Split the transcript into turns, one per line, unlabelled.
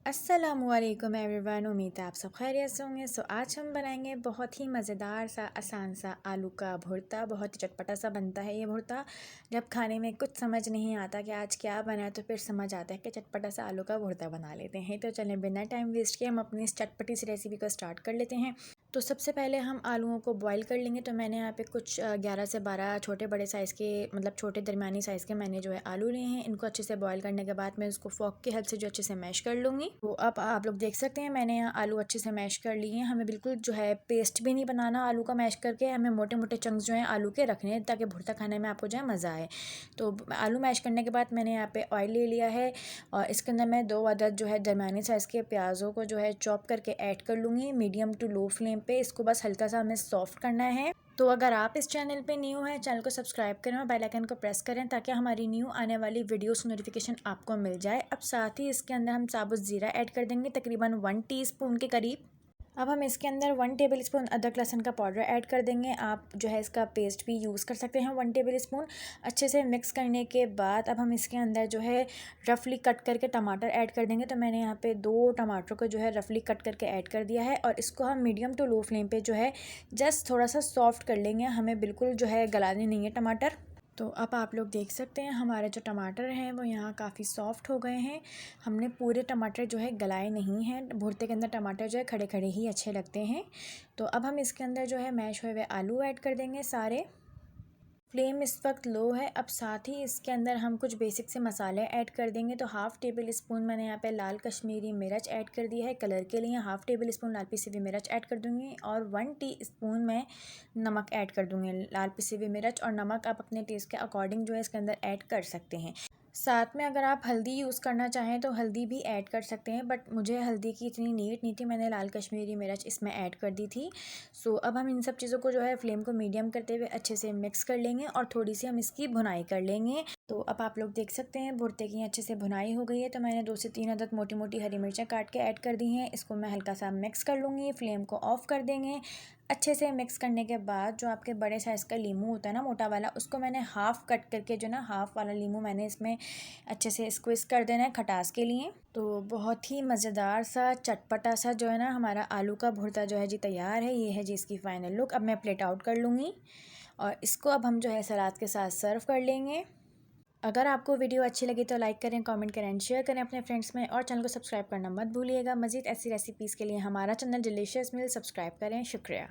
अस्सलामुअलैकुम एवरीवन, उम्मीद है आप सब खैरियत से होंगे। आज हम बनाएंगे बहुत ही मज़ेदार सा आसान सा आलू का भुर्ता। बहुत ही चटपटा सा बनता है ये भुर्ता। जब खाने में कुछ समझ नहीं आता कि आज क्या बनाए तो फिर समझ आता है कि चटपटा सा आलू का भुर्ता बना लेते हैं। तो चलें बिना टाइम वेस्ट किए हम अपनी इस चटपटी सी रेसिपी को स्टार्ट कर लेते हैं। तो सबसे पहले हम आलूओं को बॉईल कर लेंगे। तो मैंने यहाँ पे कुछ 11 से 12 छोटे बड़े साइज़ के, मतलब छोटे दरमियानी साइज़ के मैंने जो है आलू लिए हैं। इनको अच्छे से बॉईल करने के बाद मैं इसको फोक की हेल्प से जो अच्छे से मैश कर लूँगी। तो अब आप लोग देख सकते हैं मैंने यहाँ आलू अच्छे से मैश कर लिए हैं। हमें बिल्कुल जो है पेस्ट भी नहीं बनाना आलू का मैश करके, हमें मोटे मोटे चंक्स जो हैं आलू के रखने हैं ताकि भुर्ता खाने में आपको जो है मज़ा आए। तो आलू मैश करने के बाद मैंने यहाँ पे ऑयल ले लिया है और इसके अंदर मैं 2 अदद जो है दरमियानी साइज़ के प्याज़ों को जो है चॉप करके ऐड कर लूँगी मीडियम टू लो फ्लेम पे। इसको बस हल्का सा हमें सॉफ्ट करना है। तो अगर आप इस चैनल पे न्यू हैं, चैनल को सब्सक्राइब करें और बेल आइकन को प्रेस करें ताकि हमारी न्यू आने वाली वीडियोस नोटिफिकेशन आपको मिल जाए। अब साथ ही इसके अंदर हम साबुत ज़ीरा ऐड कर देंगे तकरीबन 1 टीस्पून के करीब। अब हम इसके अंदर 1 टेबल स्पून अदरक लहसुन का पाउडर ऐड कर देंगे। आप जो है इसका पेस्ट भी यूज़ कर सकते हैं 1 टेबल स्पून। अच्छे से मिक्स करने के बाद अब हम इसके अंदर जो है रफली कट करके टमाटर ऐड कर देंगे। तो मैंने यहाँ पे 2 टमाटर को जो है रफली कट करके ऐड कर दिया है और इसको हम मीडियम टू लो फ्लेम पे जो है जस्ट थोड़ा सा सॉफ्ट कर लेंगे। हमें बिल्कुल जो है गलाने नहीं है टमाटर। तो अब आप लोग देख सकते हैं हमारे जो टमाटर हैं वो यहाँ काफ़ी सॉफ्ट हो गए हैं। हमने पूरे टमाटर जो है गलाए नहीं हैं। भुर्ते के अंदर टमाटर जो है खड़े खड़े ही अच्छे लगते हैं। तो अब हम इसके अंदर जो है मैश हुए हुए आलू ऐड कर देंगे सारे। फ्लेम इस वक्त लो है। अब साथ ही इसके अंदर हम कुछ बेसिक से मसाले ऐड कर देंगे। तो हाफ़ टेबल स्पून मैंने यहाँ पे लाल कश्मीरी मिर्च ऐड कर दी है कलर के लिए। हाफ़ टेबल स्पून लाल पिसी हुई मिर्च ऐड कर दूँगी और 1 टीस्पून मैं नमक ऐड कर दूँगी। लाल पिसी हुई मिर्च और नमक आप अपने टेस्ट के अकॉर्डिंग जो है इसके अंदर ऐड कर सकते हैं। साथ में अगर आप हल्दी यूज़ करना चाहें तो हल्दी भी ऐड कर सकते हैं, बट मुझे हल्दी की इतनी नीड नहीं थी, मैंने लाल कश्मीरी मिर्च इसमें ऐड कर दी थी। सो अब हम इन सब चीज़ों को जो है फ्लेम को मीडियम करते हुए अच्छे से मिक्स कर लेंगे और थोड़ी सी हम इसकी भुनाई कर लेंगे। तो अब आप लोग देख सकते हैं भुर्ते की अच्छे से भुनाई हो गई है। तो मैंने 2 से 3 अदद मोटी मोटी हरी मिर्चें काट के ऐड कर दी हैं। इसको मैं हल्का सा मिक्स कर लूँगी। फ्लेम को ऑफ़ कर देंगे। अच्छे से मिक्स करने के बाद जो आपके बड़े साइज़ का लीमू होता है ना, मोटा वाला, उसको मैंने हाफ़ कट करके जो ना हाफ़ वाला लीमू मैंने इसमें अच्छे से स्क्विज़ कर देना है खटास के लिए। तो बहुत ही मज़ेदार सा चटपटा सा जो है ना हमारा आलू का भुर्ता जो है जी तैयार है। ये है जी इसकी फ़ाइनल लुक। अब मैं प्लेट आउट कर लूँगी और इसको अब हम जो है सलाद के साथ सर्व कर लेंगे। अगर आपको वीडियो अच्छी लगी तो लाइक करें, कमेंट करें एंड शेयर करें अपने फ्रेंड्स में और चैनल को सब्सक्राइब करना मत भूलिएगा। मज़ीद ऐसी रेसिपीज़ के लिए हमारा चैनल डिलीशियस मील सब्सक्राइब करें। शुक्रिया।